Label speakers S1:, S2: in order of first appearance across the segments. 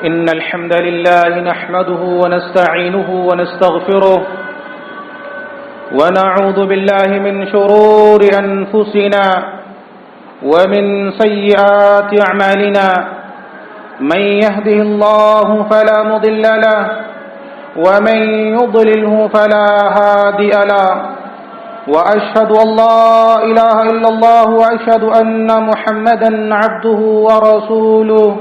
S1: إن الحمد لله نحمده ونستعينه ونستغفره ونعوذ بالله من شرور أنفسنا ومن سيئات أعمالنا من يهده الله فلا مضل له ومن يضلله فلا هادي له وأشهد أن لا إله إلا الله وأشهد أن محمدا عبده ورسوله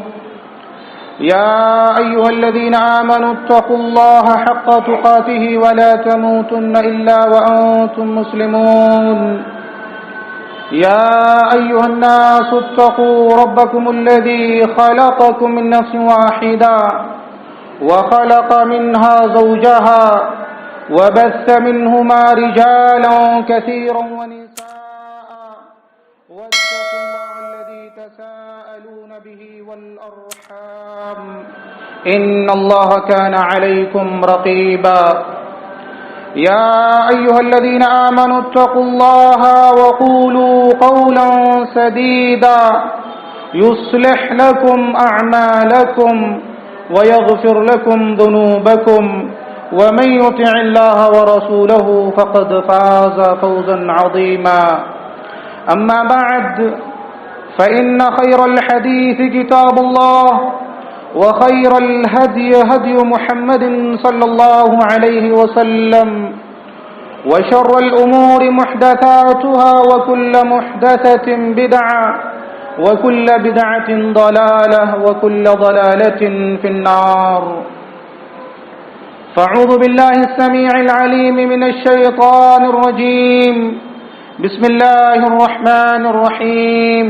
S1: يا أيها الذين آمنوا اتقوا الله حق تقاته ولا تموتن إلا وأنتم مسلمون يا أيها الناس اتقوا ربكم الذي خلقكم من نفس واحدة وخلق منها زوجها وبث منهما رجالا كثيرا ونساء واتقوا الله الذي تساءلون به والأرحام إن الله كان عليكم رقيبا يا أيها الذين آمنوا اتقوا الله وقولوا قولا سديدا يصلح لكم أعمالكم ويغفر لكم ذنوبكم ومن يطع الله ورسوله فقد فاز فوزا عظيما أما بعد فإن خير الحديث كتاب الله وخير الهدي هدي محمد صلى الله عليه وسلم وشر الأمور محدثاتها وكل محدثة بدعة وكل بدعة ضلالة وكل ضلالة في النار فاعوذ بالله السميع العليم من الشيطان الرجيم بسم الله الرحمن الرحيم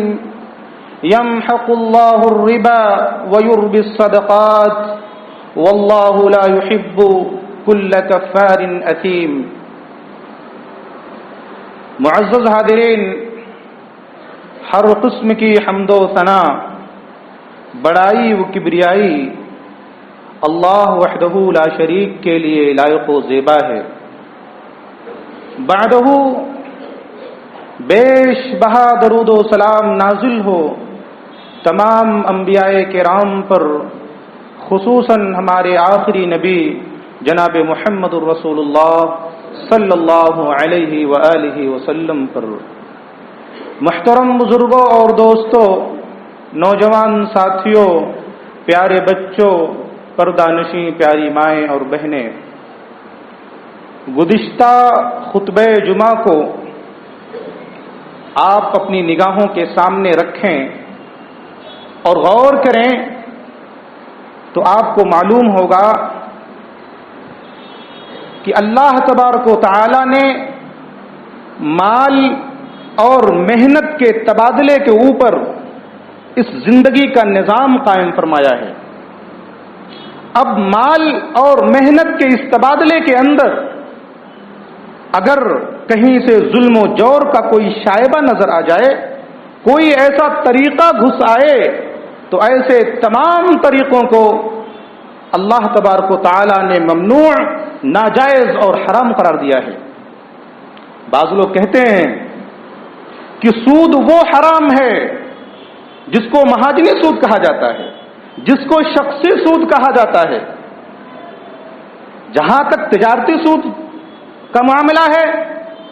S1: يمحق الله الربا ويربي الصدقات والله لا يحب كل كفار أثيم. معزز حاضرین، ہر قسم کی حمد و ثنا، بڑائی و کبریائی اللہ وحدہ لا شریک کے لیے لائق و زیبا ہے. بعدہ بیش بہا درود و سلام نازل ہو تمام انبیاء کرام پر، خصوصاً ہمارے آخری نبی جناب محمد الرسول اللہ صلی اللہ علیہ وآلہ وسلم پر. محترم بزرگوں اور دوستوں، نوجوان ساتھیوں، پیارے بچوں، پردہ-نشیں پیاری مائیں اور بہنیں، گزشتہ خطبہ جمعہ کو آپ اپنی نگاہوں کے سامنے رکھیں اور غور کریں تو آپ کو معلوم ہوگا کہ اللہ تبارک و تعالی نے مال اور محنت کے تبادلے کے اوپر اس زندگی کا نظام قائم فرمایا ہے. اب مال اور محنت کے اس تبادلے کے اندر اگر کہیں سے ظلم و جور کا کوئی شائبہ نظر آ جائے، کوئی ایسا طریقہ گھس آئے، تو ایسے تمام طریقوں کو اللہ تبارک و تعالی نے ممنوع، ناجائز اور حرام قرار دیا ہے. بعض لوگ کہتے ہیں کہ سود وہ حرام ہے جس کو مہاجنی سود کہا جاتا ہے، جس کو شخصی سود کہا جاتا ہے. جہاں تک تجارتی سود کا معاملہ ہے،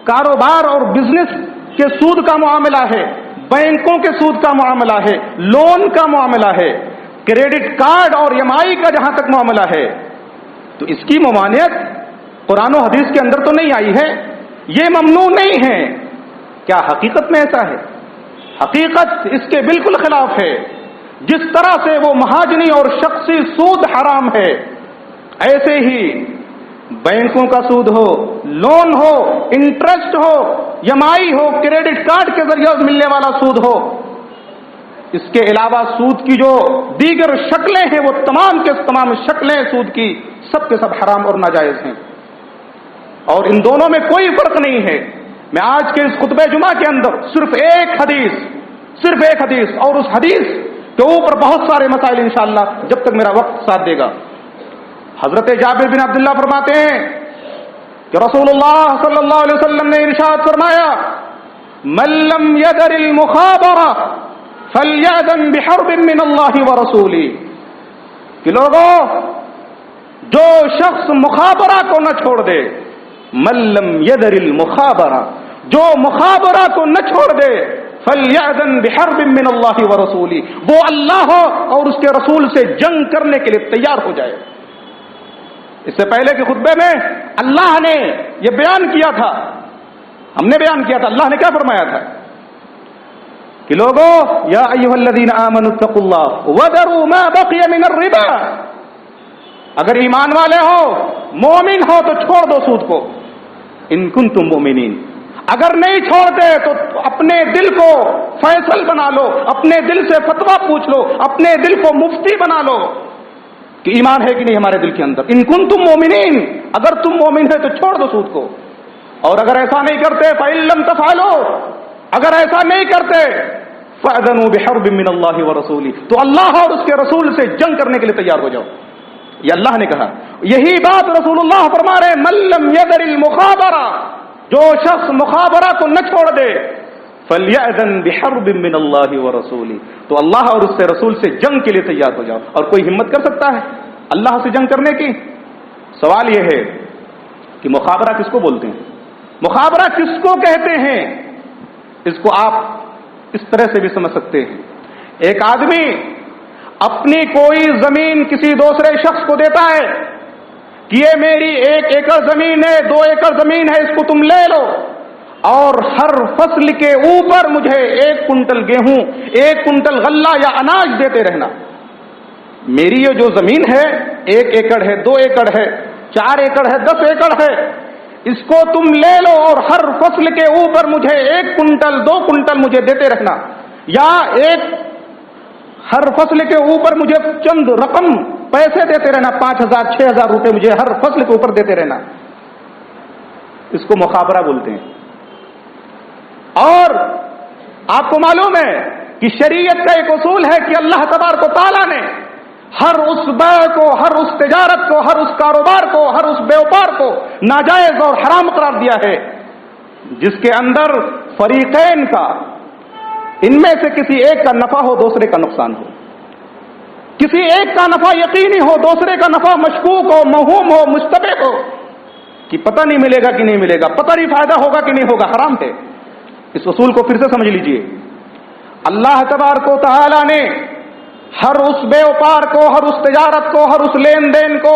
S1: کاروبار اور بزنس کے سود کا معاملہ ہے، بینکوں کے سود کا معاملہ ہے، لون کا معاملہ ہے، کریڈٹ کارڈ اور EMI کا جہاں تک معاملہ ہے، تو اس کی ممانعت قرآن و حدیث کے اندر تو نہیں آئی ہے، یہ ممنوع نہیں ہے. کیا حقیقت میں ایسا ہے؟ حقیقت اس کے بالکل خلاف ہے. جس طرح سے وہ مہاجنی اور شخصی سود حرام ہے، ایسے ہی بینکوں کا سود ہو، لون ہو، انٹرسٹ ہو، EMI ہو، کریڈٹ کارڈ کے ذریعے ملنے والا سود ہو، اس کے علاوہ سود کی جو دیگر شکلیں ہیں وہ تمام کے تمام شکلیں سود کی سب کے سب حرام اور ناجائز ہیں، اور ان دونوں میں کوئی فرق نہیں ہے. میں آج کے اس خطبہ جمعہ کے اندر صرف ایک حدیث اور اس حدیث کے اوپر بہت سارے مسائل انشاءاللہ جب تک میرا وقت ساتھ دے گا. حضرت جابر بن عبداللہ فرماتے ہیں کہ رسول اللہ صلی اللہ علیہ وسلم نے ارشاد فرمایا، من لم يدر المخابرہ فلیأذن بحرب من اللہ ورسولہ، کہ لوگوں جو شخص مخابرہ کو نہ چھوڑ دے، ملم یدر المخابرہ، جو مخابرہ کو نہ چھوڑ دے، فلیأذن بحرب من اللہ ورسولہ، وہ اللہ اور اس کے رسول سے جنگ کرنے کے لیے تیار ہو جائے۔ اس سے پہلے کے خطبے میں اللہ نے یہ بیان کیا تھا، ہم نے بیان کیا تھا، اللہ نے کیا فرمایا تھا کہ لوگوں یا ایھا الذین آمنوا اتقوا اللہ وذروا ما بقی من الربا، اگر ایمان والے ہو، مومن ہو تو چھوڑ دو سود کو، ان کنتم مؤمنین، اگر نہیں چھوڑتے تو اپنے دل کو فیصل بنا لو، اپنے دل سے فتویٰ پوچھ لو، اپنے دل کو مفتی بنا لو کہ ایمان ہے کہ نہیں ہمارے دل کے اندر۔ ان کنتم مؤمنین، اگر تم مومن ہے تو چھوڑ دو سود کو، اور اگر ایسا نہیں کرتے فإن لم تفعلوا، اگر ایسا نہیں کرتے فأذنوا بحرب من اللہ ورسولہ، تو اللہ اور اس کے رسول سے جنگ کرنے کے لیے تیار ہو جاؤ۔ یہ اللہ نے کہا، یہی بات رسول اللہ فرما رہے ہیں، من لم یذر المخابرہ، جو شخص مخابرہ کو نہ چھوڑ دے، فلیأذن بحرب من اللہ ورسولہ، تو اللہ اور اس سے رسول سے جنگ کے لیے تیار ہو جاؤ۔ اور کوئی ہمت کر سکتا ہے اللہ سے جنگ کرنے کی؟ سوال یہ ہے کہ مخابرہ کس کو بولتے ہیں، مخابرہ کس کو کہتے ہیں؟ اس کو آپ اس طرح سے بھی سمجھ سکتے ہیں، ایک آدمی اپنی کوئی زمین کسی دوسرے شخص کو دیتا ہے کہ یہ میری 1 ایکڑ زمین ہے، 2 ایکڑ زمین ہے، اس کو تم لے لو، اور ہر فصل کے اوپر مجھے 1 کنٹل گیہوں، 1 کنٹل غلہ یا اناج دیتے رہنا۔ میری یہ جو زمین ہے 1 ایکڑ ہے، 2 ایکڑ ہے، 4 ایکڑ ہے، 10 ایکڑ ہے، اس کو تم لے لو اور ہر فصل کے اوپر مجھے 1 کنٹل 2 کنٹل مجھے دیتے رہنا، یا ہر فصل کے اوپر مجھے چند رقم پیسے دیتے رہنا، 5,000 6,000 روپے مجھے ہر فصل کے اوپر دیتے رہنا۔ اس کو مخابرہ بولتے ہیں۔ اور آپ کو معلوم ہے کہ شریعت کا ایک اصول ہے کہ اللہ تبارک و تعالیٰ نے ہر اس بیع کو، ہر اس تجارت کو، ہر اس کاروبار کو، ہر اس بیوپار کو ناجائز اور حرام قرار دیا ہے جس کے اندر فریقین کا، ان میں سے کسی ایک کا نفع ہو، دوسرے کا نقصان ہو، کسی ایک کا نفع یقینی ہو، دوسرے کا نفع مشکوک ہو، موہوم ہو، مشتبہ ہو، کہ پتہ نہیں ملے گا کہ نہیں ملے گا، پتہ نہیں فائدہ ہوگا کہ نہیں ہوگا، حرام ہے۔ اس اصول کو پھر سے سمجھ لیجئے، اللہ تبارک و تعالی نے ہر اس بیوپار کو، ہر اس تجارت کو، ہر اس لین دین کو،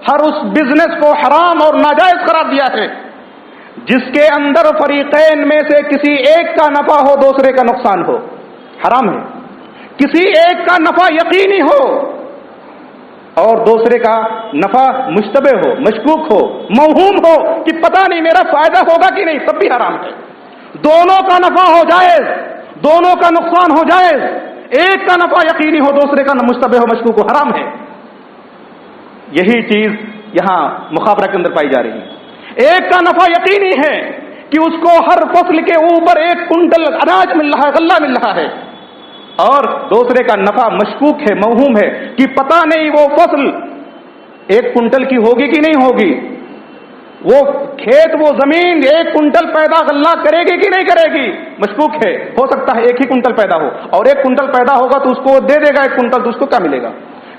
S1: ہر اس بزنس کو حرام اور ناجائز قرار دیا ہے جس کے اندر فریقین میں سے کسی ایک کا نفع ہو، دوسرے کا نقصان ہو، حرام ہے۔ کسی ایک کا نفع یقینی ہو اور دوسرے کا نفع مشتبہ ہو، مشکوک ہو، موہوم ہو کہ پتہ نہیں میرا فائدہ ہوگا کہ نہیں، تب بھی حرام ہے۔ دونوں کا نفع ہو جائز، دونوں کا نقصان ہو جائز، ایک کا نفع یقینی ہو، دوسرے کا مشتبہ ہو، مشکوک ہو، حرام ہے۔ یہی چیز یہاں مخابرہ کے اندر پائی جا رہی ہے۔ ایک کا نفع یقینی ہے کہ اس کو ہر فصل کے اوپر 1 کنٹل اناج مل رہا ہے، غلہ مل رہا ہے، اور دوسرے کا نفع مشکوک ہے، موہوم ہے کہ پتہ نہیں وہ فصل 1 کنٹل کی ہوگی کہ نہیں ہوگی، وہ کھیت، وہ زمین 1 کنٹل پیدا غلہ کرے گی کہ نہیں کرے گی، مشکوک ہے۔ ہو سکتا ہے 1 ہی کنٹل پیدا ہو، اور 1 کنٹل پیدا ہوگا تو اس کو دے دے گا 1 کنٹل، تو اس کو کیا ملے گا؟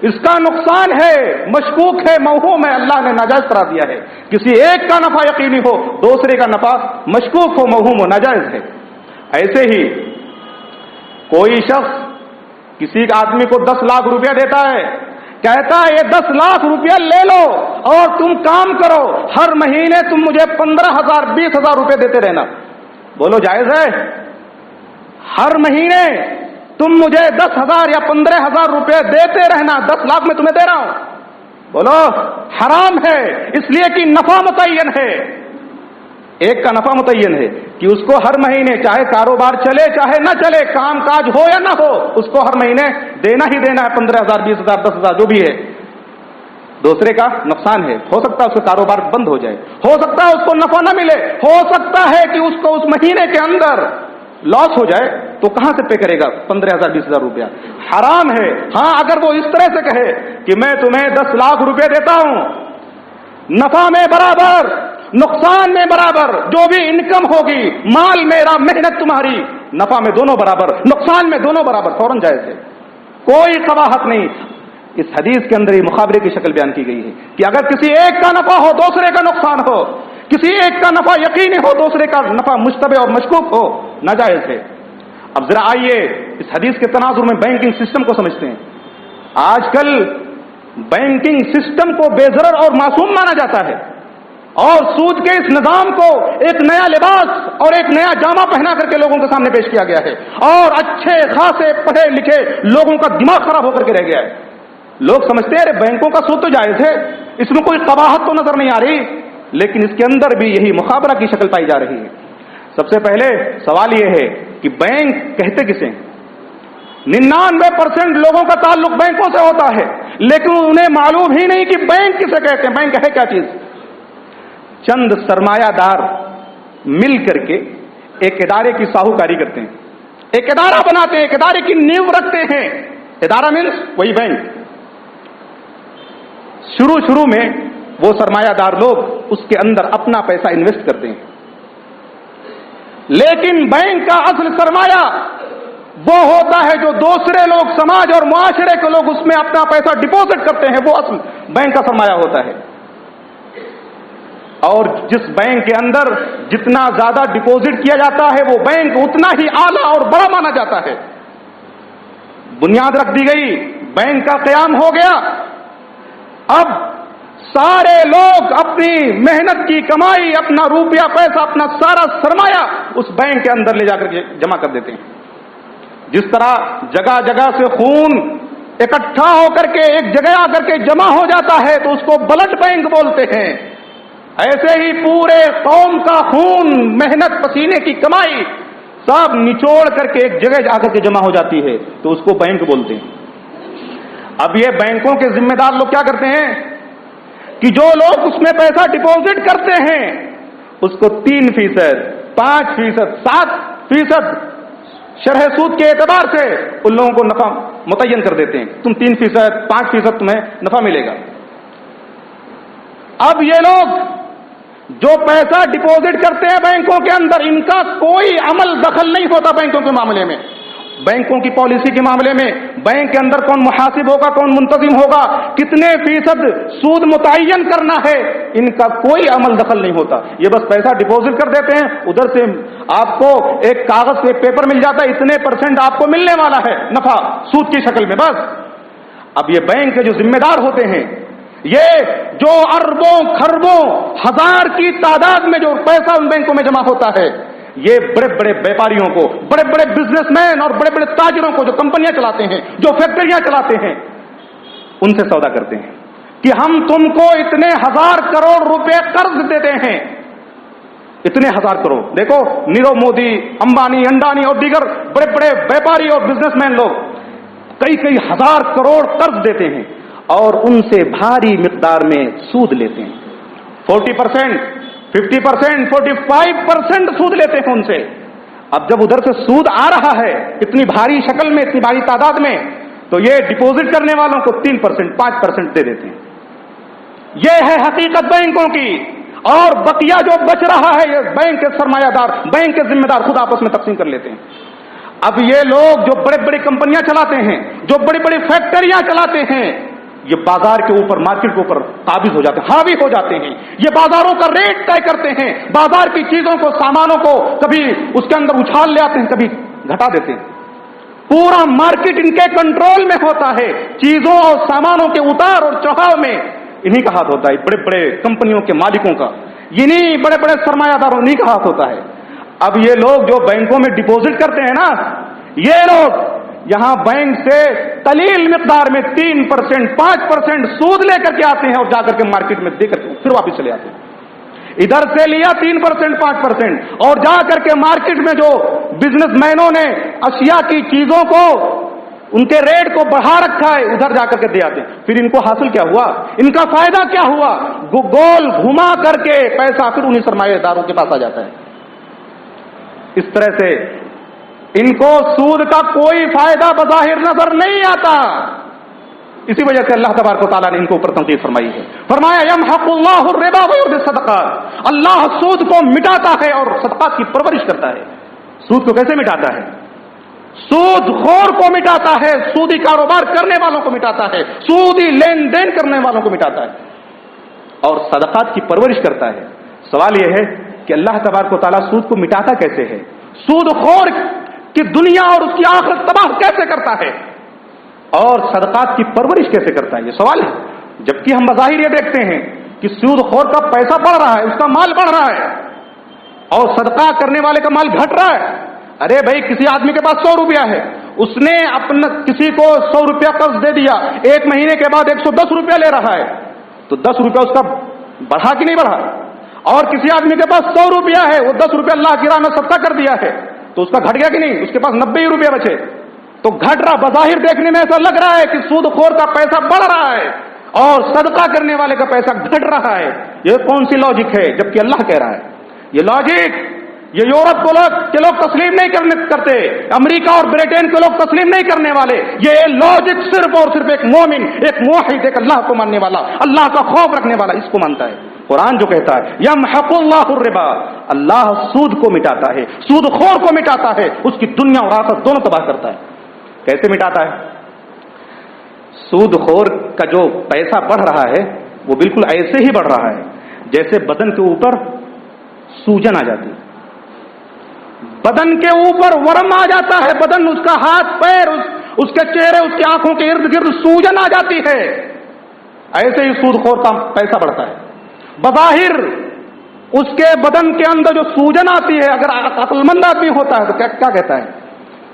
S1: اس کا نقصان ہے، مشکوک ہے، موہوم ہے، اللہ نے ناجائز قرار دیا ہے۔ کسی ایک کا نفع یقینی ہو، دوسرے کا نفع مشکوک ہو، موہوم ہو، ناجائز ہے۔ ایسے ہی کوئی شخص کسی آدمی کو 10 لاکھ روپیہ دیتا ہے، کہتا ہے یہ 10 لاکھ روپیہ لے لو اور تم کام کرو، ہر مہینے تم مجھے 15,000 20,000 روپے دیتے رہنا۔ بولو جائز ہے؟ ہر مہینے تم مجھے 10,000 یا 15,000 روپے دیتے رہنا، 10 لاکھ میں تمہیں دے رہا ہوں، بولو حرام ہے، اس لیے کہ نفع متعین ہے، ایک کا نفع متعین ہے کہ اس کو ہر مہینے، چاہے کاروبار چلے چاہے نہ چلے، کام کاج ہو یا نہ ہو، اس کو ہر مہینے دینا ہی دینا ہے، 15,000 20,000 10,000 جو بھی ہے۔ دوسرے کا نقصان ہے، ہو سکتا ہے اس کا کاروبار بند ہو جائے، ہو سکتا ہے اس کو نفع نہ ملے، ہو سکتا ہے کہ اس کو اس مہینے کے اندر لاس ہو جائے، تو کہاں سے پے کرے گا 15,000 20,000 روپیہ؟ حرام ہے۔ ہاں اگر وہ اس طرح سے کہے کہ میں تمہیں 10 لاکھ روپے دیتا ہوں، نفع میں برابر، نقصان میں برابر، جو بھی انکم ہوگی، مال میرا، محنت تمہاری، نفع میں دونوں برابر، نقصان میں دونوں برابر، فوراً جائز ہے، کوئی قباحت نہیں۔ اس حدیث کے اندر یہ مخابرے کی شکل بیان کی گئی ہے کہ اگر کسی ایک کا نفع ہو دوسرے کا نقصان ہو، کسی ایک کا نفع یقینی ہو دوسرے کا نفع مشتبہ اور مشکوک ہو، ناجائز ہے۔ اب ذرا آئیے اس حدیث کے تناظر میں بینکنگ سسٹم کو سمجھتے ہیں۔ آج کل بینکنگ سسٹم کو بے ضرر اور معصوم مانا جاتا ہے، اور سود کے اس نظام کو ایک نیا لباس اور ایک نیا جامہ پہنا کر کے لوگوں کے سامنے پیش کیا گیا ہے، اور اچھے خاصے پڑھے لکھے لوگوں کا دماغ خراب ہو کر کے رہ گیا ہے۔ لوگ سمجھتے ہیں ارے بینکوں کا سود تو جائز ہے، اس میں کوئی قباحت تو نظر نہیں آ رہی، لیکن اس کے اندر بھی یہی مخابرہ کی شکل پائی جا رہی ہے۔ سب سے پہلے سوال یہ ہے کہ بینک کہتے کسے؟ 99% لوگوں کا تعلق بینکوں سے ہوتا ہے، لیکن انہیں معلوم ہی نہیں کہ بینک کسے کہتے ہیں، بینک ہے کیا چیز۔ چند سرمایہ دار مل کر کے ایک ادارے کی ساہوکاری کرتے ہیں، ایک ادارہ بناتے ہیں، ایک ادارے کی نیو رکھتے ہیں۔ ادارہ مینس وہی بینک۔ شروع میں وہ سرمایہ دار لوگ اس کے اندر اپنا پیسہ انویسٹ کرتے ہیں، لیکن بینک کا اصل سرمایہ وہ ہوتا ہے جو دوسرے لوگ، سماج اور معاشرے کے لوگ اس میں اپنا پیسہ ڈپوزٹ کرتے ہیں، وہ اصل بینک کا سرمایہ ہوتا ہے۔ اور جس بینک کے اندر جتنا زیادہ ڈپوزٹ کیا جاتا ہے وہ بینک اتنا ہی اعلیٰ اور بڑا مانا جاتا ہے۔ بنیاد رکھ دی گئی، بینک کا قیام ہو گیا، اب سارے لوگ اپنی محنت کی کمائی، اپنا روپیہ پیسہ، اپنا سارا سرمایہ اس بینک کے اندر لے جا کر کے جمع کر دیتے ہیں۔ جس طرح جگہ جگہ سے خون اکٹھا ہو کر کے ایک جگہ آ کر کے جمع ہو جاتا ہے تو اس کو بلڈ بینک بولتے ہیں، ایسے ہی پورے قوم کا خون، محنت، پسینے کی کمائی سب نچوڑ کر کے ایک جگہ آ کر کے جمع ہو جاتی ہے تو اس کو بینک بولتے ہیں۔ اب یہ بینکوں کے ذمہ دار لوگ کیا کرتے ہیں کہ جو لوگ اس میں پیسہ ڈپوزٹ کرتے ہیں اس کو 3%، 5%، 7% شرح سود کے اعتبار سے ان لوگوں کو نفع متعین کر دیتے ہیں، تم 3%، 5% تمہیں نفع ملے گا۔ اب یہ لوگ جو پیسہ ڈپوزٹ کرتے ہیں بینکوں کے اندر، ان کا کوئی عمل دخل نہیں ہوتا بینکوں کے معاملے میں، بینکوں کی پالیسی کے معاملے میں، بینک کے اندر کون محاسب ہوگا، کون منتظم ہوگا، کتنے فیصد سود متعین کرنا ہے، ان کا کوئی عمل دخل نہیں ہوتا۔ یہ بس پیسہ ڈپوزٹ کر دیتے ہیں، ادھر سے آپ کو ایک کاغذ پہ پیپر مل جاتا ہے، اتنے % آپ کو ملنے والا ہے نفع سود کی شکل میں، بس۔ اب یہ بینک کے جو ذمہ دار ہوتے ہیں، یہ جو اربوں کھربوں ہزار کی تعداد میں جو پیسہ ان بینکوں میں جمع ہوتا ہے، یہ بڑے بڑے بیپاریوں کو، بڑے بڑے بزنس مین اور بڑے بڑے تاجروں کو، جو کمپنیاں چلاتے ہیں، جو فیکٹریاں چلاتے ہیں، ان سے سودا کرتے ہیں کہ ہم تم کو اتنے 1000 کروڑ روپے قرض دیتے ہیں، اتنے 1000 کروڑ۔ دیکھو نیرو مودی، امبانی، انڈانی اور دیگر بڑے بڑے بیپاری اور بزنس مین لوگ کئی 1000 کروڑ قرض دیتے ہیں اور ان سے بھاری مقدار میں سود لیتے ہیں، 40%، 50%، 45% سود لیتے ہیں ان سے۔ اب جب ادھر سے سود آ رہا ہے اتنی بھاری شکل میں، اتنی بھاری تعداد میں، تو یہ ڈپوزٹ کرنے والوں کو 3%، 5% دے دیتے ہیں۔ یہ ہے حقیقت بینکوں کی، اور بقیہ جو بچ رہا ہے یہ بینک کے سرمایہ دار، بینک کے ذمہ دار خود آپس میں تقسیم کر لیتے ہیں۔ اب یہ لوگ جو بڑے بڑے کمپنیاں چلاتے ہیں، جو بڑی بڑی فیکٹریاں چلاتے ہیں، یہ بازار کے اوپر، مارکیٹ کے اوپر قابض ہو جاتے ہیں، حاوی ہو جاتے ہیں، یہ بازاروں کا ریٹ طے کرتے ہیں، بازار کی چیزوں کو، سامانوں کو کبھی اس کے اندر اچھال لے آتے ہیں، کبھی گھٹا دیتے ہیں، پورا مارکیٹ ان کے کنٹرول میں ہوتا ہے۔ چیزوں اور سامانوں کے اتار اور چڑھاؤ میں انہی کا ہاتھ ہوتا ہے، بڑے بڑے کمپنیوں کے مالکوں کا، انہی بڑے بڑے سرمایہ داروں انہی کا ہاتھ ہوتا ہے۔ اب یہ لوگ جو بینکوں میں ڈپوزٹ کرتے ہیں نا، یہ لوگ یہاں بینک سے قلیل مقدار میں 3%، 5% سود لے کر کے آتے ہیں اور جا کر کے مارکیٹ میں دے کر کے پھر واپس چلے آتے ہیں۔ ادھر سے لیا 3%، 5% اور جا کر کے مارکیٹ میں جو بزنس مینوں نے اشیاء کی چیزوں کو، ان کے ریٹ کو بڑھا رکھا ہے، ادھر جا کر کے دے آتے ہیں۔ پھر ان کو حاصل کیا ہوا، ان کا فائدہ کیا ہوا؟ گول گھما کر کے پیسہ پھر انہی سرمایہ داروں کے پاس آ جاتا ہے۔ اس طرح سے ان کو سود کا کوئی فائدہ بظاہر نظر نہیں آتا، اسی وجہ سے اللہ تبارک و تعالیٰ نے ان کو اوپر تنقید فرمائی ہے، فرمایا یمحق اللہ الربا ویربی الصدقات، اللہ سود کو مٹاتا ہے اور صدقات کی پرورش کرتا ہے۔ سود کو کیسے مٹاتا ہے؟ سود خور کو مٹاتا ہے، سودی کاروبار کرنے والوں کو مٹاتا ہے، سودی لین دین کرنے والوں کو مٹاتا ہے، اور صدقات کی پرورش کرتا ہے۔ سوال یہ ہے کہ اللہ تبارک و تعالیٰ سود کو مٹاتا کیسے ہے؟ سود خور کی دنیا اور اس کی آخرت تباہ کیسے کرتا ہے؟ اور صدقات کی پرورش کیسے کرتا ہے؟ یہ سوال ہے۔ جبکہ ہم بظاہر یہ دیکھتے ہیں کہ سود خور کا پیسہ بڑھ رہا ہے، اس کا مال بڑھ رہا ہے، اور صدقہ کرنے والے کا مال گھٹ رہا ہے۔ ارے بھائی، کسی آدمی کے پاس 100 روپیہ ہے، اس نے اپنا کسی کو 100 روپیہ قرض دے دیا، 1 مہینے کے بعد 110 روپیہ لے رہا ہے، تو 10 روپیہ اس کا بڑھا کہ نہیں بڑھا؟ اور کسی آدمی کے پاس 100 روپیہ ہے، وہ 10 روپیہ اللہ کی راہ میں صدقہ کر دیا ہے، تو اس کا گھٹ گیا کہ نہیں؟ اس کے پاس 90 روپیہ بچے، تو گھٹ رہا۔ بظاہر دیکھنے میں ایسا لگ رہا ہے کہ سود خور کا پیسہ بڑھ رہا ہے اور صدقہ کرنے والے کا پیسہ گھٹ رہا ہے۔ یہ کون سی لاجک ہے؟ جبکہ اللہ کہہ رہا ہے یہ لاجک، یہ یورپ کے لوگ تسلیم نہیں کرتے، امریکہ اور برطانیہ کے لوگ تسلیم نہیں کرنے والے۔ یہ لاجک صرف اور صرف ایک مومن، ایک موحد، ایک اللہ کو ماننے والا، اللہ کا خوف رکھنے والا اس کو مانتا ہے۔ قرآن جو کہتا ہے یمحق اللہ الربا، اللہ سود کو مٹاتا ہے، سود خور کو مٹاتا ہے، اس کی دنیا اور آخرت دونوں تباہ کرتا ہے۔ کیسے مٹاتا ہے؟ سود خور کا جو پیسہ بڑھ رہا ہے وہ بالکل ایسے ہی بڑھ رہا ہے جیسے بدن کے اوپر سوجن آ جاتی ہے، بدن کے اوپر ورم آ جاتا ہے، بدن، اس کا ہاتھ پیر، اس کے چہرے، اس کی آنکھوں کے ارد گرد سوجن آ جاتی ہے، ایسے ہی سود خور کا پیسہ بڑھتا ہے۔ بظاہر اس کے بدن کے اندر جو سوجن آتی ہے، اگر عقل مند آدمی ہوتا ہے تو کیا کہتا ہے،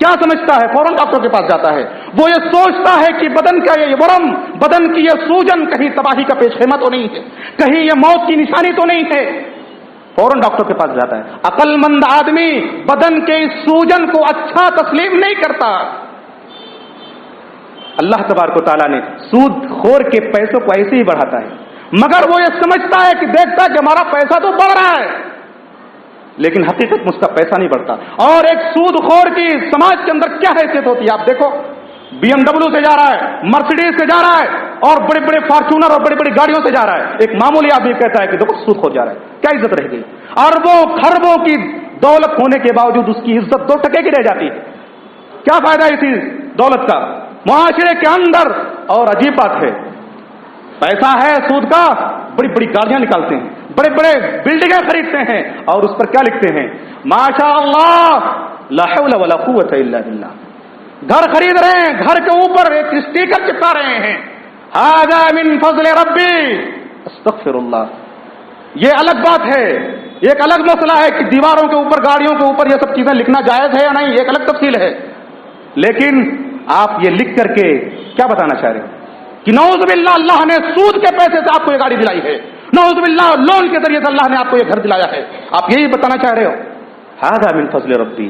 S1: کیا سمجھتا ہے؟ فوراً ڈاکٹر کے پاس جاتا ہے، وہ یہ سوچتا ہے کہ بدن کا یہ ورم، بدن کی یہ سوجن کہیں تباہی کا پیش خیمہ تو نہیں ہے، کہیں یہ موت کی نشانی تو نہیں ہے، فوراً ڈاکٹر کے پاس جاتا ہے۔ عقل مند آدمی بدن کے اس سوجن کو اچھا تسلیم نہیں کرتا۔ اللہ تبارک و تعالیٰ نے سود خور کے پیسوں کو ایسے ہی بڑھاتا ہے، مگر وہ یہ سمجھتا ہے کہ دیکھتا ہے کہ ہمارا پیسہ تو بڑھ رہا ہے، لیکن حقیقت میں اس کا پیسہ نہیں بڑھتا۔ اور ایک سود خور کی سماج کے اندر کیا حیثیت ہوتی ہے؟ آپ دیکھو، BMW سے جا رہا ہے، مرسیڈیز سے جا رہا ہے، اور بڑے بڑے فارچونر اور بڑی بڑی گاڑیوں سے جا رہا ہے، ایک معمولی آدمی کہتا ہے کہ دیکھو سود خور جا رہا ہے، کیا عزت رہ گئی؟ اربوں خربوں کی دولت ہونے کے باوجود اس کی عزت 2 ٹکے کی رہ جاتی ہے۔ کیا فائدہ اسی دولت کا معاشرے کے اندر؟ اور عجیب بات ہے، پیسہ ہے سود کا، بڑی بڑی گاڑیاں نکالتے ہیں، بڑے بڑے بلڈنگیں خریدتے ہیں، اور اس پر کیا لکھتے ہیں؟ ماشاء اللہ لا حول ولا قوت الا باللہ۔ گھر خرید رہے ہیں، گھر کے اوپر ایک اسٹیکر چپکا رہے ہیں، ھذا من فضل ربی استغفر اللہ۔ یہ الگ بات ہے، ایک الگ مسئلہ ہے کہ دیواروں کے اوپر، گاڑیوں کے اوپر یہ سب چیزیں لکھنا جائز ہے یا نہیں، ایک الگ تفصیل ہے، لیکن آپ یہ لکھ کر کے کیا بتانا چاہ رہے ہیں کہ نعوذ باللہ اللہ نے سود کے پیسے سے آپ کو یہ گاڑی دلائی ہے، نعوذ باللہ لون کے ذریعے سے اللہ نے آپ کو یہ گھر دلایا ہے، آپ یہی بتانا چاہ رہے ہو؟ ھذا من فضل ربی۔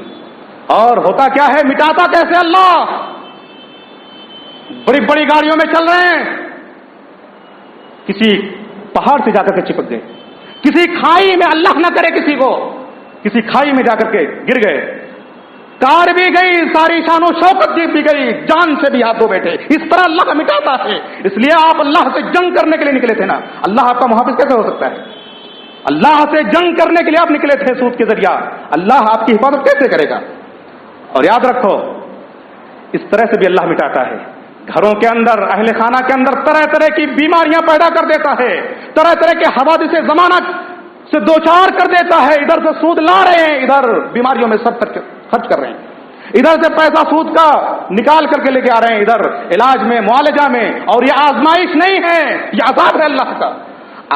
S1: اور ہوتا کیا ہے؟ مٹاتا کیسے اللہ؟ بڑی بڑی گاڑیوں میں چل رہے ہیں، کسی پہاڑ سے جا کر کے چپک گئے، کسی کھائی میں، اللہ نہ کرے کسی کو، کسی کھائی میں جا کر کے گر گئے، کار بھی گئی، ساری شان و شوکت بھی گئی، جان سے بھی آپ دو بیٹھے۔ اس طرح اللہ کا مٹاتا ہے۔ اس لیے آپ اللہ سے جنگ کرنے کے لیے نکلے تھے نا، اللہ آپ کا محافظ کیسے ہو سکتا ہے؟ اللہ سے جنگ کرنے کے لیے آپ نکلے تھے سود کے ذریعہ، اللہ آپ کی حفاظت کیسے کرے گا؟ اور یاد رکھو، اس طرح سے بھی اللہ مٹاتا ہے۔ گھروں کے اندر، اہل خانہ کے اندر طرح طرح کی بیماریاں پیدا کر دیتا ہے، طرح طرح کے حوادث زمانہ سے دوچار کر دیتا ہے۔ ادھر سے سود لا رہے ہیں، ادھر بیماریوں میں سب خرچ کر رہے ہیں، ادھر سے پیسہ سود کا نکال کر کے لے کے آ رہے ہیں، ادھر علاج میں، معالجہ میں۔ اور یہ آزمائش نہیں ہے، یہ عذاب ہے اللہ کا۔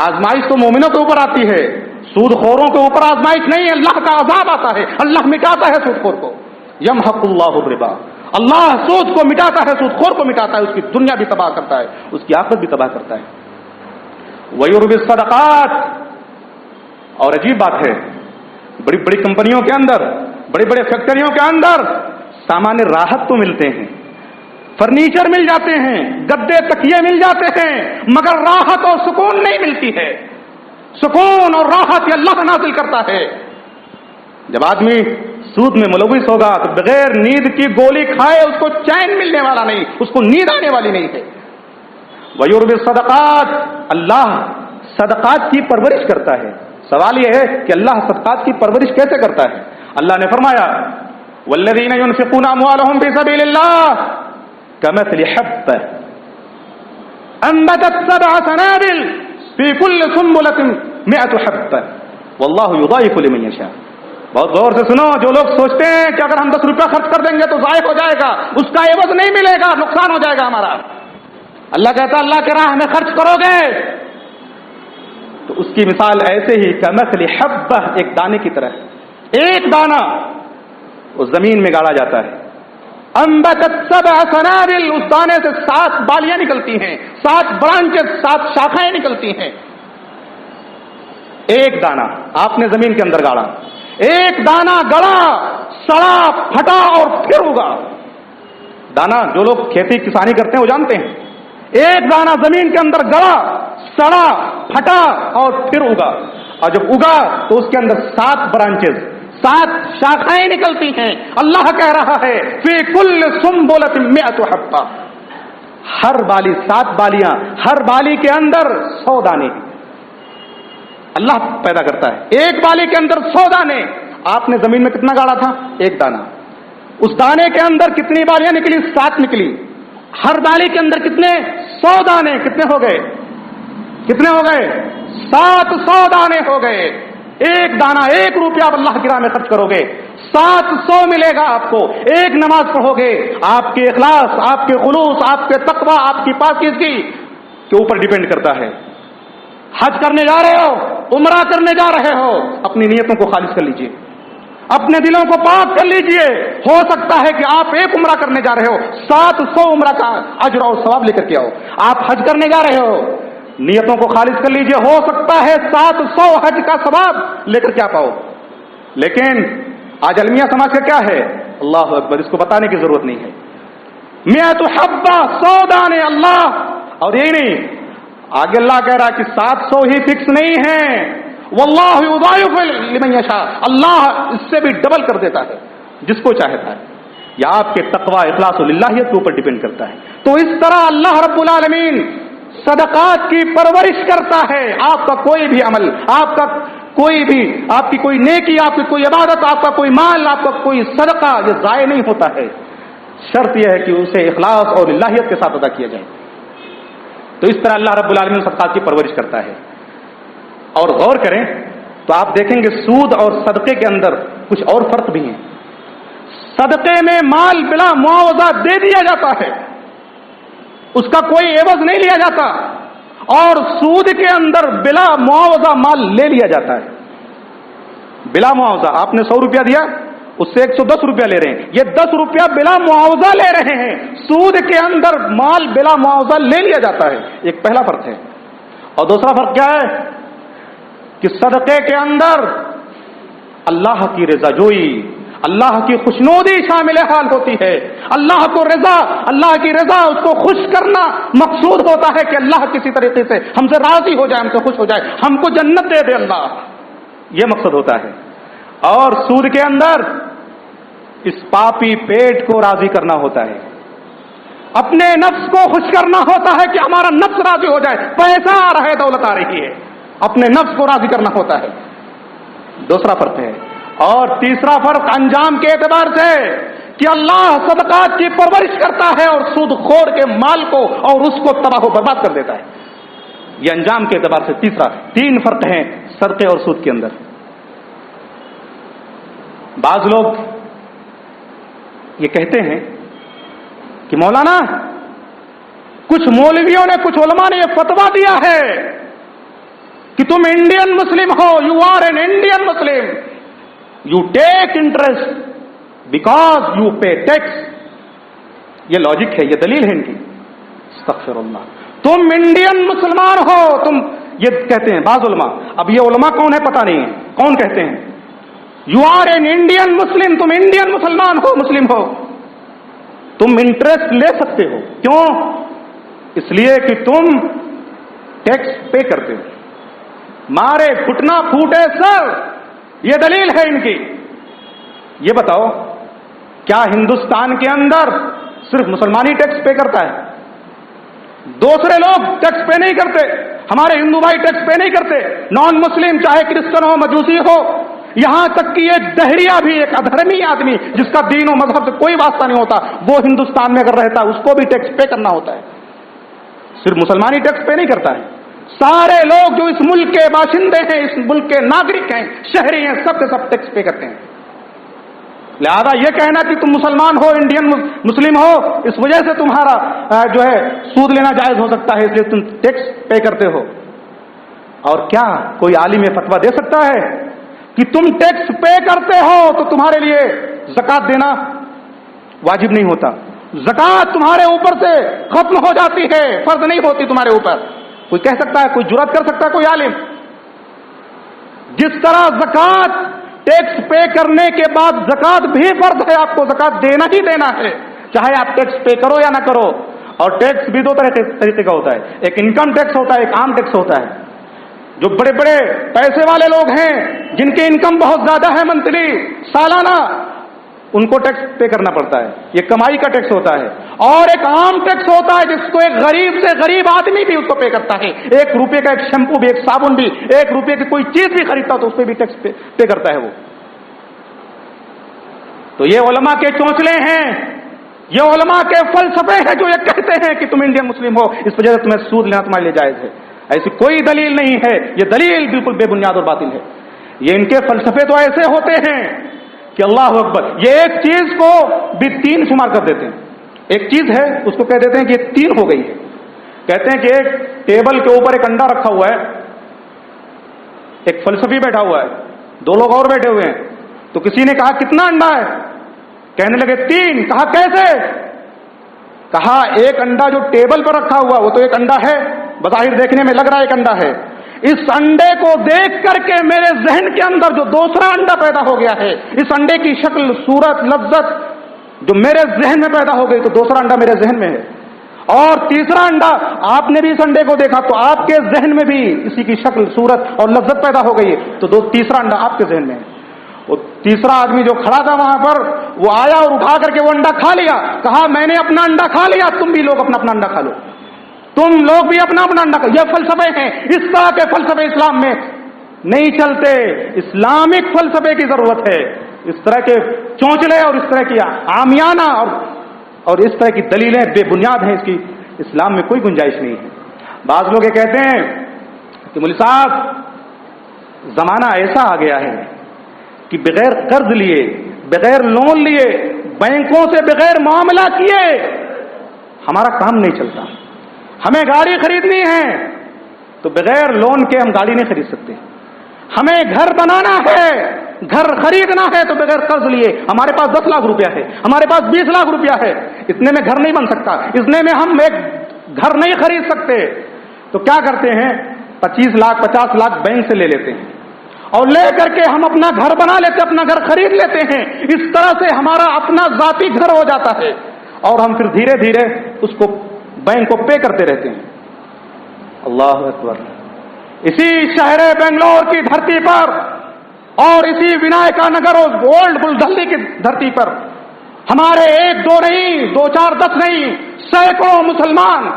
S1: آزمائش تو مومنوں کے اوپر آتی ہے، سود خوروں کے اوپر آزمائش نہیں ہے، اللہ کا عذاب آتا ہے، اللہ مٹاتا ہے سود خور کو۔ یمحق اللہ الربا، اللہ سود کو مٹاتا ہے، سود خور کو مٹاتا ہے، اس کی دنیا بھی تباہ کرتا ہے، اس کی آخرت بھی تباہ کرتا ہے۔ وَيُرْبِي الصَّدَقَاتِ، اور عجیب بات ہے، بڑی بڑی کمپنیوں کے اندر، بڑی بڑے فیکٹریوں کے اندر سامان راحت تو ملتے ہیں، فرنیچر مل جاتے ہیں، گدے تکیے مل جاتے ہیں، مگر راحت اور سکون نہیں ملتی ہے۔ سکون اور راحت یہ اللہ نازل کرتا ہے۔ جب آدمی سود میں ملوث ہوگا تو بغیر نیند کی گولی کھائے اس کو چین ملنے والا نہیں، اس کو نیند آنے والی نہیں ہے۔ وَيُرْبِي الصَّدَقَاتِ، اللہ صدقات کی پرورش کرتا ہے۔ سوال یہ ہے کہ اللہ صدقات کی پرورش کیسے کرتا ہے؟ اللہ نے فرمایا والذین ينفقون اموالهم فی سبیل اللہ کمثل حبۃ انبتت 7 سنابل فی کل سنبلۃ 100 حبۃ واللہ یضاعف لمن یشاء. بہت غور سے سنو. جو لوگ سوچتے ہیں کہ اگر ہم 10 روپیہ خرچ کر دیں گے تو ضائع ہو جائے گا, اس کا عوض نہیں ملے گا, نقصان ہو جائے گا ہمارا. اللہ کہتا ہے اللہ کی راہ میں خرچ کرو گے تو اس کی مثال ایسے ہی کمثل حبہ, ایک دانے کی طرح. ایک دانہ اس زمین میں گاڑا جاتا ہے. انبتت 7 سنابل, اس دانے سے 7 بالیاں نکلتی ہیں, 7 برانچز, 7 شاخائیں نکلتی ہیں. ایک دانہ آپ نے زمین کے اندر گاڑا, ایک دانہ گڑا, سڑا, پھٹا اور پھر اگا. دانہ جو لوگ کھیتی کسانی کرتے ہیں وہ جانتے ہیں. ایک دانہ زمین کے اندر گڑا, سڑا, پھٹا اور پھر اگا, اور جب اگا تو اس کے اندر 7 برانچز, 7 شاخائیں نکلتی ہیں. اللہ کہہ رہا ہے فی کل سنبلۃ 100 حبۃ, ہر بالی 7 بالیاں, ہر بالی کے اندر 100 دانے. اللہ پیدا کرتا ہے ایک بالی کے اندر 100 دانے. آپ نے زمین میں کتنا گاڑا تھا؟ ایک دانہ. اس دانے کے اندر کتنی بالیاں نکلی؟ 7 نکلی. ہر بالی کے اندر کتنے؟ 100 دانے. کتنے ہو گئے؟ کتنے ہو گئے؟ 700 دانے ہو گئے. ایک دانہ, 1 روپیہ آپ اللہ کی راہ میں خرچ کرو گے 700 ملے گا آپ کو. ایک نماز پڑھو گے, آپ کے اخلاص, آپ کے خلوص, آپ کے تقوی, آپ کی پاکیزگی کے اوپر ڈیپینڈ کرتا ہے. حج کرنے جا رہے ہو, عمرہ کرنے جا رہے ہو, اپنی نیتوں کو خالص کر لیجئے, اپنے دلوں کو پاک کر لیجئے. ہو سکتا ہے کہ آپ ایک عمرہ کرنے جا رہے ہو, 700 عمرہ کا اجر اور ثواب لے کر کے آؤ. آپ حج کرنے جا رہے ہو, نیتوں کو خالص کر لیجئے. ہو سکتا ہے 700 حج کا ثواب لے کر کے پاؤ. لیکن آج المیہ سماج کا کیا ہے؟ اللہ اکبر, اس کو بتانے کی ضرورت نہیں ہے. 100 حبہ, 100 دانے. اللہ, اور یہی نہیں, آگے اللہ کہہ رہا کہ 700 ہی فکس نہیں ہے, واللہ یضاعف لمن یشاء, اللہ اس سے بھی ڈبل کر دیتا ہے جس کو چاہتا ہے. یا آپ کے تقوی, اخلاص و للہیت کے اوپر ڈیپینڈ کرتا ہے. تو اس طرح اللہ رب العالمین صدقات کی پرورش کرتا ہے. آپ کا کوئی بھی عمل, آپ کا کوئی بھی, آپ کی کوئی نیکی, آپ کی کوئی عبادت, آپ کا کوئی مال, آپ کا کوئی صدقہ, یہ ضائع نہیں ہوتا ہے. شرط یہ ہے کہ اسے اخلاص اور للہیت کے ساتھ ادا کیا جائے. تو اس طرح اللہ رب العالمین صدقات کی پرورش کرتا ہے. اور غور کریں تو آپ دیکھیں گے سود اور صدقے کے اندر کچھ اور فرق بھی ہیں. صدقے میں مال بلا معاوضہ دے دیا جاتا ہے, اس کا کوئی عوض نہیں لیا جاتا, اور سود کے اندر بلا معاوضہ مال لے لیا جاتا ہے. بلا معاوضہ آپ نے 100 روپیہ دیا, اس سے 110 روپیہ لے رہے ہیں, یہ 10 روپیہ بلا معاوضہ لے رہے ہیں. سود کے اندر مال بلا معاوضہ لے لیا جاتا ہے. ایک پہلا فرق ہے. اور دوسرا فرق کیا ہے کہ صدقے کے اندر اللہ کی رضا جوئی, اللہ کی خوشنودی شامل حال ہوتی ہے. اللہ کو رضا, اللہ کی رضا, اس کو خوش کرنا مقصود ہوتا ہے کہ اللہ کسی طریقے سے ہم سے راضی ہو جائے, ہم سے خوش ہو جائے, ہم کو جنت دے دے اللہ, یہ مقصد ہوتا ہے. اور سود کے اندر اس پاپی پیٹ کو راضی کرنا ہوتا ہے, اپنے نفس کو خوش کرنا ہوتا ہے کہ ہمارا نفس راضی ہو جائے. پیسہ آ رہا ہے, دولت آ رہی ہے, اپنے نفس کو راضی کرنا ہوتا ہے. دوسرا فرق ہے. اور تیسرا فرق انجام کے اعتبار سے کہ اللہ صدقات کی پرورش کرتا ہے اور سود خور کے مال کو اور اس کو تباہ و برباد کر دیتا ہے. یہ انجام کے اعتبار سے تیسرا. 3 فرق ہیں صدقے اور سود کے اندر. بعض لوگ یہ کہتے ہیں کہ مولانا, کچھ مولویوں نے, کچھ علماء نے یہ فتویٰ دیا ہے کہ تم انڈین مسلم ہو, you are an Indian Muslim, you take interest because you pay tax. یہ لاجک ہے, یہ دلیل ہے ان کی. استغفر اللہ. تم انڈین مسلمان ہو, تم, یہ کہتے ہیں بعض علماء. اب یہ علماء کون ہے پتہ نہیں ہے, کون کہتے ہیں you are an Indian Muslim, تم انڈین مسلمان ہو, مسلم ہو, تم انٹرسٹ لے سکتے ہو. کیوں؟ اس لیے کہ تم ٹیکس پے کرتے ہو. مارے گھٹنا پھوٹے سر, یہ دلیل ہے ان کی. یہ بتاؤ کیا ہندوستان کے اندر صرف مسلمان ہی ٹیکس پے کرتا ہے؟ دوسرے لوگ ٹیکس پے نہیں کرتے. ہمارے ہندو بھائی ٹیکس پے نہیں کرتے. نان مسلم, چاہے کرسچن ہو, مجوسی ہو, یہاں تک کہ ایک دہریہ بھی، ایک ادھرمی آدمی جس کا دین و مذہب سے کوئی واسطہ نہیں ہوتا، وہ ہندوستان میں اگر رہتا ہے اس کو بھی ٹیکس پے کرنا ہوتا ہے. صرف مسلمان ہی ٹیکس پے نہیں کرتا ہے، سارے لوگ جو اس ملک کے باشندے ہیں، اس ملک کے ناگرک ہیں، شہری ہیں، سب کے سب ٹیکس پے کرتے ہیں. لہذا یہ کہنا کہ تم مسلمان ہو، انڈین مسلم ہو، اس وجہ سے تمہارا جو ہے سود لینا جائز ہو سکتا ہے، اس لیے تم ٹیکس پے کرتے ہو. اور کیا کوئی عالم یہ فتویٰ دے سکتا ہے کہ تم ٹیکس پے کرتے ہو تو تمہارے لیے زکوٰۃ دینا واجب نہیں ہوتا، زکوٰۃ تمہارے اوپر سے ختم ہو جاتی ہے، فرض نہیں ہوتی تمہارے اوپر؟ کوئی کہہ سکتا ہے؟ کوئی جرأت کر سکتا ہے کوئی عالم؟ جس طرح زکوٰۃ ٹیکس پے کرنے کے بعد زکوٰۃ بھی فرض ہے، آپ کو زکوٰۃ دینا ہی دینا ہے، چاہے آپ ٹیکس پے کرو یا نہ کرو. اور ٹیکس بھی دو طریقے کا ہوتا ہے، ایک انکم ٹیکس ہوتا ہے، ایک عام ٹیکس ہوتا ہے. جو بڑے بڑے پیسے والے لوگ ہیں جن کی انکم بہت زیادہ ہے منتھلی، سالانہ، ان کو ٹیکس پے کرنا پڑتا ہے، یہ کمائی کا ٹیکس ہوتا ہے. اور ایک عام ٹیکس ہوتا ہے جس کو ایک غریب سے غریب آدمی بھی اس کو پے کرتا ہے، 1 روپے کا ایک شیمپو بھی، ایک صابن بھی، 1 روپے کی کوئی چیز بھی خریدتا تو اس پہ بھی ٹیکس پے کرتا ہے وہ. تو یہ علماء کے چونچلے ہیں، یہ علماء کے فلسفے ہیں جو یہ کہتے ہیں کہ تم انڈین مسلم ہو، اس وجہ سے تمہیں سود لینا تمہارے لیے جائز ہے. ایسی کوئی دلیل نہیں ہے، یہ دلیل بالکل بے بنیاد اور باطل ہے. یہ ان کے فلسفے تو ایسے ہوتے ہیں کہ اللہ اکبر، یہ ایک چیز کو بھی 3 شمار کر دیتے ہیں. ایک چیز ہے اس کو کہہ دیتے ہیں کہ یہ 3 ہو گئی ہے. کہتے ہیں کہ ایک ٹیبل کے اوپر ایک انڈا رکھا ہوا ہے، ایک فلسفی بیٹھا ہوا ہے، 2 لوگ اور بیٹھے ہوئے ہیں. تو کسی نے کہا کتنا انڈا ہے؟ کہنے لگے 3. کہا کیسے؟ کہا ایک انڈا جو ٹیبل پر رکھا ہوا وہ تو ایک انڈا ہے، بظاہر دیکھنے میں لگ رہا ہے ایک انڈا ہے. اس انڈے کو دیکھ کر کے میرے ذہن کے اندر جو دوسرا انڈا پیدا ہو گیا ہے، اس انڈے کی شکل، صورت، لذت جو میرے ذہن میں پیدا ہو گئی تو دوسرا انڈا میرے ذہن میں ہے. اور تیسرا انڈا، آپ نے بھی اس انڈے کو دیکھا تو آپ کے ذہن میں بھی اسی کی شکل، صورت اور لذت پیدا ہو گئی ہے، تو تیسرا انڈا آپ کے ذہن میں ہے. وہ تیسرا آدمی جو کھڑا تھا وہاں پر، وہ آیا اور اٹھا کر کے وہ انڈا کھا لیا. کہا میں نے اپنا انڈا کھا لیا، تم بھی لوگ اپنا اپنا انڈا کھا لو، تم لوگ بھی اپنا اپنا انڈا کھا. یہ فلسفے ہیں، اس طرح کے فلسفے اسلام میں نہیں چلتے. اسلامک فلسفے کی ضرورت ہے. اس طرح کے چونچلے اور اس طرح کی عامیانہ اور اس طرح کی دلیلیں بے بنیاد ہیں، اس کی اسلام میں کوئی گنجائش نہیں ہے. بعض لوگ یہ کہتے ہیں کہ مولوی صاحب زمانہ ایسا آ گیا ہے کہ بغیر قرض لیے، بغیر لون لیے، بینکوں سے بغیر معاملہ کیے ہمارا کام نہیں چلتا. ہمیں گاڑی خریدنی ہے تو بغیر لون کے ہم گاڑی نہیں خرید سکتے. ہمیں گھر بنانا ہے، گھر خریدنا ہے تو بغیر قرض لیے، ہمارے پاس 10 لاکھ روپیہ ہے، ہمارے پاس 20 لاکھ روپیہ ہے، اتنے میں گھر نہیں بن سکتا، اتنے میں ہم ایک گھر نہیں خرید سکتے. تو کیا کرتے ہیں؟ 25 لاکھ 50 لاکھ بینک سے لے لیتے ہیں اور لے کر کے ہم اپنا گھر بنا لیتے، اپنا گھر خرید لیتے ہیں. اس طرح سے ہمارا اپنا ذاتی گھر ہو جاتا ہے اور ہم پھر دھیرے دھیرے اس کو بینک کو پے کرتے رہتے ہیں. اللہ اکبر. اسی شہر بنگلور کی دھرتی پر اور اسی ونائکا نگر اور اولڈ بل دہلی کی دھرتی پر ہمارے 1 2 نہیں، 2 4 10 نہیں، سینکڑوں مسلمان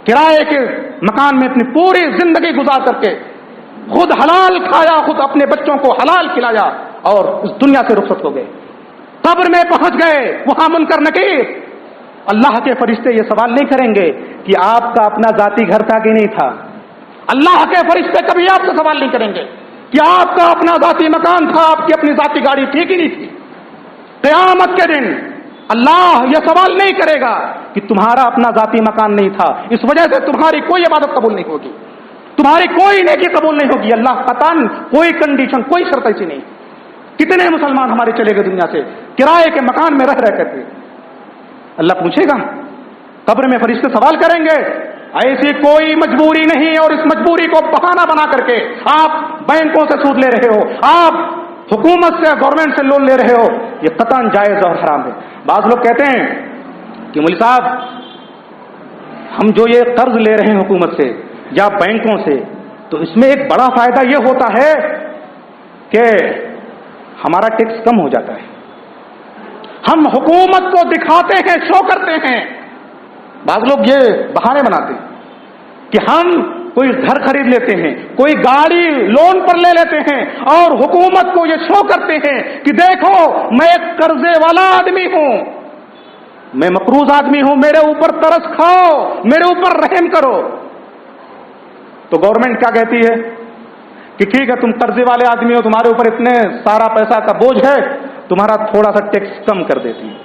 S1: کرائے کے مکان میں اپنی پوری زندگی گزار کر کے خود حلال کھایا، خود اپنے بچوں کو حلال کھلایا اور اس دنیا سے رخصت ہو گئے. قبر میں پہنچ گئے، وہاں منکر نکیر. اللہ کے فرشتے یہ سوال نہیں کریں گے کہ آپ کا اپنا ذاتی گھر تھا کہ نہیں تھا. اللہ کے فرشتے کبھی آپ سے سوال نہیں کریں گے کہ آپ کا اپنا ذاتی مکان تھا، آپ کی اپنی ذاتی گاڑی تھی کہ نہیں تھی. قیامت کے دن اللہ یہ سوال نہیں کرے گا کہ تمہارا اپنا ذاتی مکان نہیں تھا، اس وجہ سے تمہاری کوئی عبادت قبول نہیں ہوگی، تمہاری کوئی نیکی قبول نہیں ہوگی. اللہ قطعاً کوئی کنڈیشن، کوئی شرط ایسی نہیں. کتنے مسلمان ہمارے چلے گئے دنیا سے کرائے کے مکان میں رہ کر کے. اللہ پوچھے گا، قبر میں فرشتے سوال کریں گے. ایسی کوئی مجبوری نہیں، اور اس مجبوری کو بہانہ بنا کر کے آپ بینکوں سے سود لے رہے ہو، آپ حکومت سے، گورنمنٹ سے لون لے رہے ہو، یہ قطعاً جائز اور حرام ہے. بعض لوگ کہتے ہیں کہ مولوی صاحب ہم جو یہ قرض لے رہے ہیں حکومت سے یا بینکوں سے، تو اس میں ایک بڑا فائدہ یہ ہوتا ہے کہ ہمارا ٹیکس کم ہو جاتا ہے. ہم حکومت کو دکھاتے ہیں، شو کرتے ہیں. بعض لوگ یہ بہانے بناتے ہیں کہ ہم کوئی گھر خرید لیتے ہیں، کوئی گاڑی لون پر لے لیتے ہیں اور حکومت کو یہ شو کرتے ہیں کہ دیکھو میں ایک قرضے والا آدمی ہوں، میں مقروض آدمی ہوں، میرے اوپر ترس کھاؤ، میرے اوپر رحم کرو۔ تو گورنمنٹ کیا کہتی ہے کہ ٹھیک ہے تم قرضے والے آدمی ہو، تمہارے اوپر اتنے سارا پیسہ کا بوجھ ہے، تمہارا تھوڑا سا ٹیکس کم کر دیتی ہے۔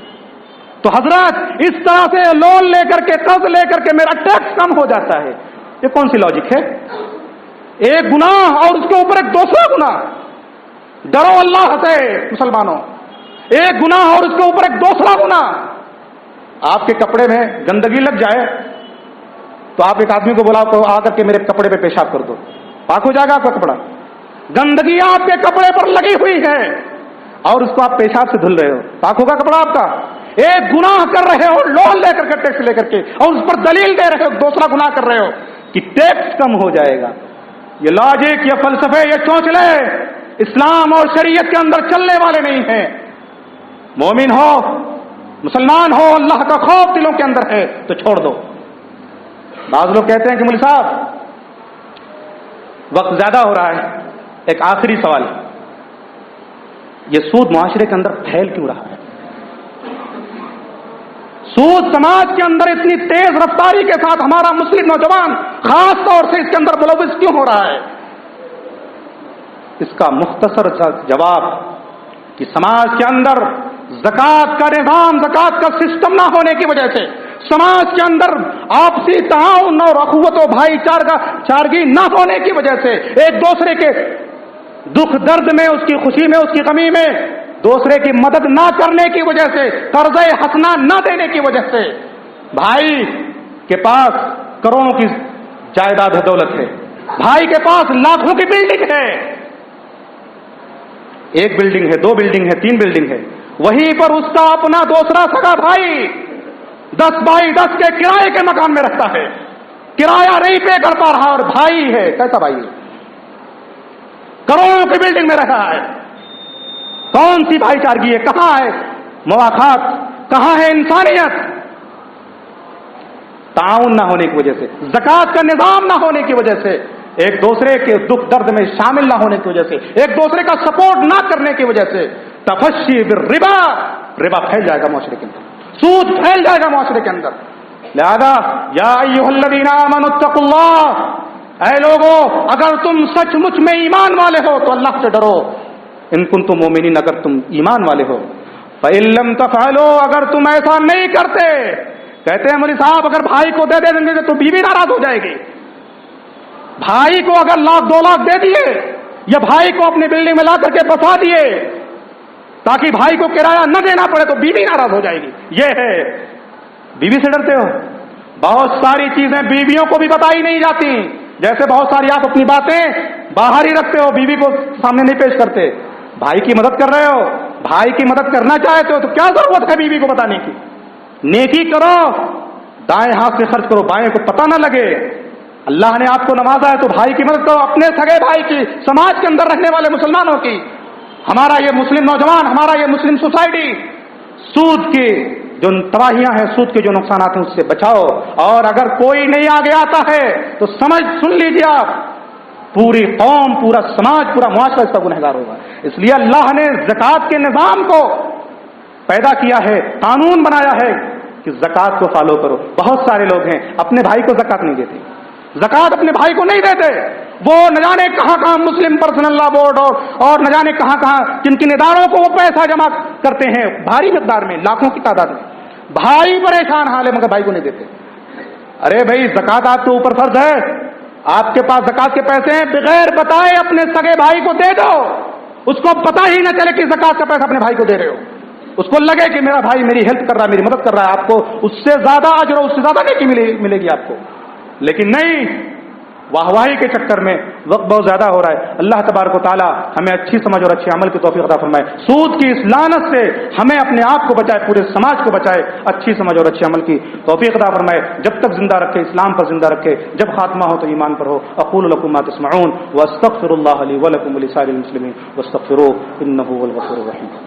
S1: تو حضرات اس طرح سے لون لے کر کے قرض لے کر کے میرا ٹیکس کم ہو جاتا ہے، یہ کون سی لاجک ہے؟ ایک گناہ اور اس کے اوپر ایک دوسرا گناہ۔ ڈرو اللہ سے مسلمانوں، ایک گناہ اور اس کے اوپر ایک دوسرا گناہ۔ آپ کے کپڑے میں گندگی لگ جائے تو آپ ایک آدمی کو بلاؤ آ کر کے میرے کپڑے پہ پیشاب کر دو، پاک ہو جائے گا آپ کا کپڑا؟ گندگی آپ کے کپڑے پر لگی ہوئی ہے اور اس کو آپ پیشاب سے دھل رہے ہو، پاک ہوگا کپڑا آپ کا؟ ایک گناہ کر رہے ہو لون لے کر کے، ٹیکس لے کر کے، اور اس پر دلیل دے رہے ہو، دوسرا گناہ کر رہے ہو کہ ٹیکس کم ہو جائے گا۔ یہ لاجک، یہ فلسفے، یہ چونچلے اسلام اور شریعت کے اندر چلنے والے نہیں ہیں۔ مومن ہو، مسلمان ہو، اللہ کا خوف دلوں کے اندر ہے تو چھوڑ دو۔ بعض لوگ کہتے ہیں کہ مولوی صاحب وقت زیادہ ہو رہا ہے، ایک آخری سوال، یہ سود معاشرے کے اندر پھیل کیوں رہا ہے؟ سود سماج کے اندر اتنی تیز رفتاری کے ساتھ ہمارا مسلم نوجوان خاص طور سے اس کے اندر ملوث کیوں ہو رہا ہے؟ اس کا مختصر جواب کہ سماج کے اندر زکوٰۃ کا نظام، زکوٰۃ کا سسٹم نہ ہونے کی وجہ سے، سماج کے اندر آپسی تعاون اور اخوت و بھائی چارگی نہ ہونے کی وجہ سے، ایک دوسرے کے دکھ درد میں، اس کی خوشی میں، اس کی غمی میں دوسرے کی مدد نہ کرنے کی وجہ سے، قرض حسنہ نہ دینے کی وجہ سے، بھائی کے پاس کروڑوں کی جائیداد ہے، دولت ہے، بھائی کے پاس لاکھوں کی بلڈنگ ہے، ایک بلڈنگ ہے، دو بلڈنگ ہے، تین بلڈنگ ہے، وہیں پر اس کا اپنا دوسرا سگا بھائی 10 بائی 10 کے کرائے کے مکان میں رہتا ہے، کرایہ نہیں پے کر پا رہا، اور بھائی ہے، کیسا بھائی ہے؟ کروڑوں کی بلڈنگ میں رہا ہے۔ کون سی بھائی چارگی ہے؟ کہاں ہے مواخات؟ کہاں ہے انسانیت؟ تعاون نہ ہونے کی وجہ سے، زکوٰۃ کا نظام نہ ہونے کی وجہ سے، ایک دوسرے کے دکھ درد میں شامل نہ ہونے کی وجہ سے، ایک دوسرے کا سپورٹ نہ کرنے کی وجہ سے، تفشی بالربا، ربا پھیل جائے گا معاشرے کے اندر، سود پھیل جائے گا معاشرے کے اندر۔ لہذا یا ایھا الذین آمنوا اتقوا اللہ، اے لوگو اگر تم سچ مچ میں ایمان والے ہو تو اللہ سے ڈرو، ان کنتم مومنین، اگر تم ایمان والے ہو، فإن لم تفعلوا، اگر تم ایسا نہیں کرتے، کہتے ہیں مولوی صاحب اگر بھائی کو دے دیں گے تو بیوی ناراض ہو جائے گی، بھائی کو اگر 1 لاکھ 2 لاکھ دے دیے یا بھائی کو اپنی بلڈنگ میں لا کر کے بسا دیے تاکہ بھائی کو کرایہ نہ دینا پڑے تو بیوی ناراض ہو جائے گی، یہ ہے۔ بیوی سے ڈرتے ہو؟ بہت ساری چیزیں بیویوں کو بھی بتائی نہیں جاتی، جیسے بہت ساری آپ اپنی باتیں باہر ہی رکھتے ہو، بیوی کو سامنے نہیں پیش کرتے۔ بھائی کی مدد کر رہے ہو، بھائی کی مدد کرنا چاہتے ہو تو کیا ضرورت ہے بیوی کو بتانے کی؟ نیکی کرو، دائیں ہاتھ سے خرچ کرو، بائیں کو پتہ نہ لگے۔ اللہ نے آپ کو نوازا ہے تو بھائی کی مدد کرو، اپنے سگے بھائی کی، سماج کے اندر رہنے والے مسلمانوں کی۔ ہمارا یہ مسلم نوجوان، ہمارا یہ مسلم سوسائٹی، سود کی جو تباہیاں ہیں، سود کے جو نقصانات ہیں، اس سے بچاؤ۔ اور اگر کوئی نہیں آگے آتا ہے تو سن لیجیے آپ، پوری قوم، پورا سماج، پورا معاشرہ اس کا گنہگار ہوگا۔ اس لیے اللہ نے زکوٰۃ کے نظام کو پیدا کیا ہے، قانون بنایا ہے کہ زکوٰۃ کو فالو کرو۔ بہت سارے لوگ ہیں اپنے بھائی کو زکوٰۃ نہیں دیتے، زکوٰۃ اپنے بھائی کو نہیں دیتے، وہ نہ جانے کہاں کہاں مسلم پرسنل لا بورڈ اور نہ جانے کہاں کہاں کن کن اداروں کو وہ پیسہ جمع کرتے ہیں بھاری مقدار میں، لاکھوں کی تعداد میں، بھائی پریشان حال ہے مگر بھائی کو نہیں دیتے۔ ارے بھائی زکوٰۃ آپ کے اوپر فرض ہے، آپ کے پاس زکوٰۃ کے پیسے ہیں، بغیر بتائے اپنے سگے بھائی کو دے دو، اس کو پتہ ہی نہ چلے کہ زکوٰۃ کا پیسہ اپنے بھائی کو دے رہے ہو، اس کو لگے کہ میرا بھائی میری ہیلپ کر رہا ہے، میری مدد کر رہا ہے، آپ کو اس سے زیادہ اجر، اس سے زیادہ نیکی ملے گی آپ کو۔ لیکن نہیں، واہواہی کے چکر میں وقت بہت زیادہ ہو رہا ہے۔ اللہ تبارک و تعالی ہمیں اچھی سمجھ اور اچھے عمل کی توفیق عطا فرمائے، سود کی اس لعنت سے ہمیں اپنے آپ کو بچائے، پورے سماج کو بچائے، اچھی سمجھ اور اچھے عمل کی توفیق عطا فرمائے، جب تک زندہ رکھے، اسلام پر زندہ رکھے، جب خاتمہ ہو تو ایمان پر ہو۔ اقول لکم ما تسمعون واستغفر اللہ لی ولکم ولسائر المسلمین واستغفروہ انہ هو الغفور الرحیم۔